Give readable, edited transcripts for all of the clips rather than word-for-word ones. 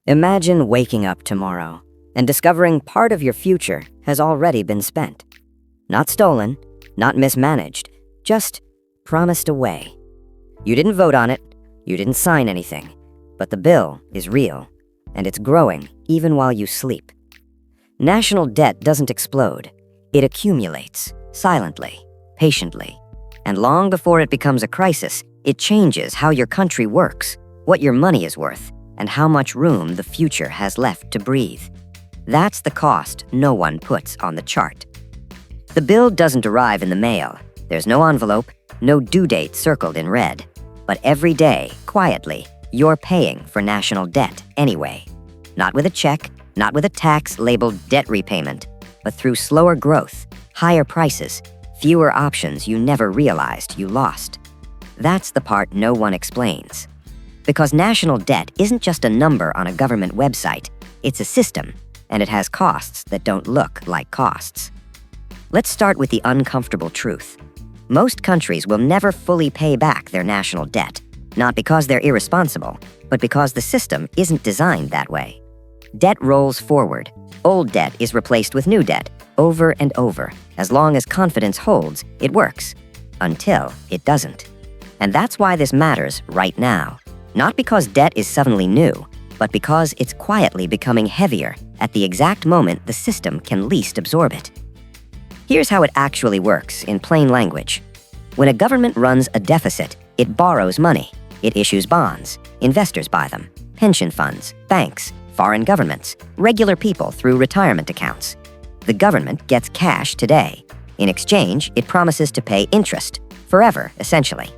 Imagine waking up tomorrow and discovering part of your future has already been spent. Not stolen, not mismanaged, just promised away. You didn't vote on it, you didn't sign anything, but the bill is real, and it's growing even while you sleep. National debt doesn't explode. It accumulates, silently, patiently. And long before it becomes a crisis, it changes how your country works, what your money is worth, and how much room the future has left to breathe. That's the cost no one puts on the chart. The bill doesn't arrive in the mail. There's no envelope, no due date circled in red. But every day, quietly, you're paying for national debt anyway. Not with a check, not with a tax labeled debt repayment, but through slower growth, higher prices, fewer options you never realized you lost. That's the part no one explains. Because national debt isn't just a number on a government website, it's a system, and it has costs that don't look like costs. Let's start with the uncomfortable truth. Most countries will never fully pay back their national debt, not because they're irresponsible, but because the system isn't designed that way. Debt rolls forward. Old debt is replaced with new debt, over and over. As long as confidence holds, it works. Until it doesn't. And that's why this matters right now. Not because debt is suddenly new, but because it's quietly becoming heavier at the exact moment the system can least absorb it. Here's how it actually works in plain language. When a government runs a deficit, it borrows money. It issues bonds. Investors buy them. Pension funds, banks, foreign governments, regular people through retirement accounts. The government gets cash today. In exchange, it promises to pay interest, forever, essentially.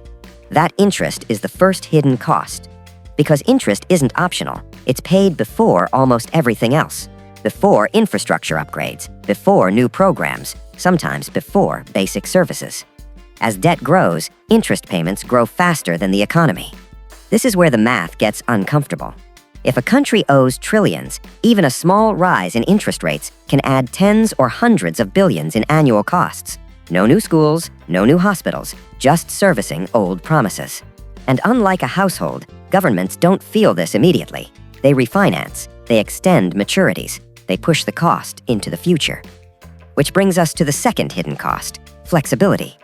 That interest is the first hidden cost. Because interest isn't optional, it's paid before almost everything else. Before infrastructure upgrades, before new programs, sometimes before basic services. As debt grows, interest payments grow faster than the economy. This is where the math gets uncomfortable. If a country owes trillions, even a small rise in interest rates can add tens or hundreds of billions in annual costs. No new schools, no new hospitals, just servicing old promises. And unlike a household, governments don't feel this immediately. They refinance, they extend maturities, they push the cost into the future. Which brings us to the second hidden cost, flexibility.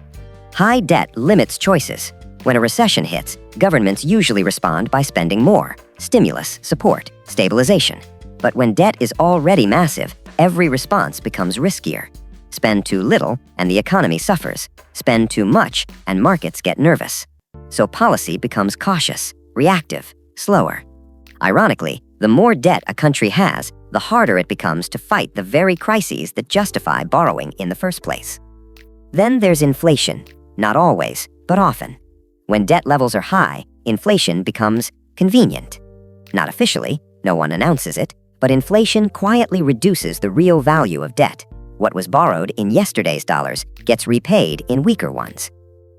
High debt limits choices. When a recession hits, governments usually respond by spending more, stimulus, support, stabilization. But when debt is already massive, every response becomes riskier. Spend too little, and the economy suffers. Spend too much, and markets get nervous. So policy becomes cautious, reactive, slower. Ironically, the more debt a country has, the harder it becomes to fight the very crises that justify borrowing in the first place. Then there's inflation. Not always, but often. When debt levels are high, inflation becomes convenient. Not officially, no one announces it, but inflation quietly reduces the real value of debt. What was borrowed in yesterday's dollars gets repaid in weaker ones.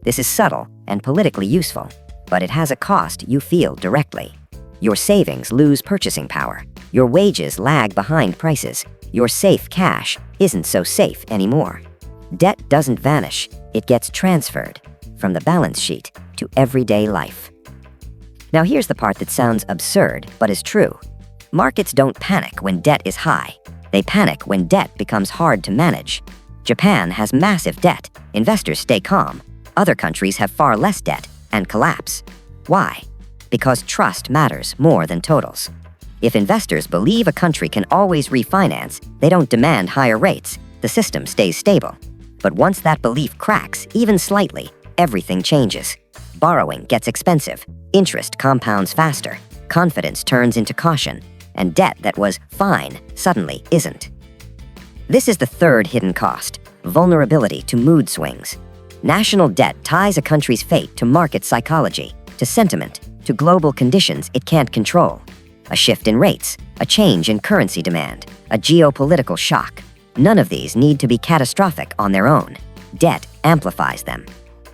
This is subtle and politically useful, but it has a cost you feel directly. Your savings lose purchasing power. Your wages lag behind prices. Your safe cash isn't so safe anymore. Debt doesn't vanish, it gets transferred from the balance sheet to everyday life. Now here's the part that sounds absurd, but is true. Markets don't panic when debt is high. They panic when debt becomes hard to manage. Japan has massive debt. Investors stay calm. Other countries have far less debt and collapse. Why? Because trust matters more than totals. If investors believe a country can always refinance, they don't demand higher rates. The system stays stable. But once that belief cracks, even slightly, everything changes. Borrowing gets expensive. Interest compounds faster. Confidence turns into caution. And debt that was fine suddenly isn't. This is the third hidden cost, vulnerability to mood swings. National debt ties a country's fate to market psychology, to sentiment, to global conditions it can't control. A shift in rates, a change in currency demand, a geopolitical shock. None of these need to be catastrophic on their own. Debt amplifies them.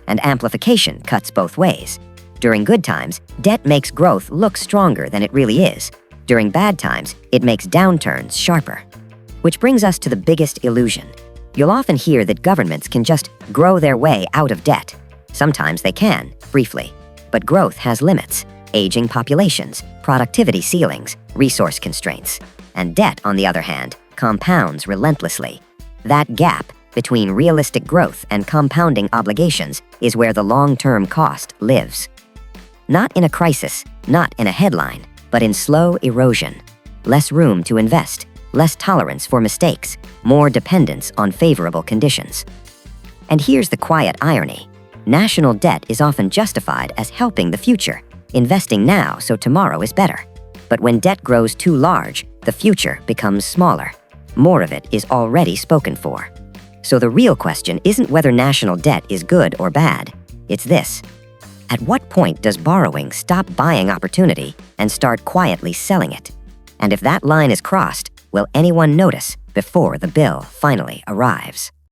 And amplification cuts both ways. During good times, debt makes growth look stronger than it really is. During bad times, it makes downturns sharper. Which brings us to the biggest illusion. You'll often hear that governments can just grow their way out of debt. Sometimes they can, briefly. But growth has limits. aging populations, productivity ceilings, resource constraints. And debt, on the other hand, compounds relentlessly. That gap between realistic growth and compounding obligations is where the long-term cost lives. Not in a crisis, not in a headline, but in slow erosion. Less room to invest, less tolerance for mistakes, more dependence on favorable conditions. And here's the quiet irony. National debt is often justified as helping the future, investing now so tomorrow is better. But when debt grows too large, the future becomes smaller. More of it is already spoken for. So the real question isn't whether national debt is good or bad. It's this: at what point does borrowing stop buying opportunity and start quietly selling it? And if that line is crossed, will anyone notice before the bill finally arrives?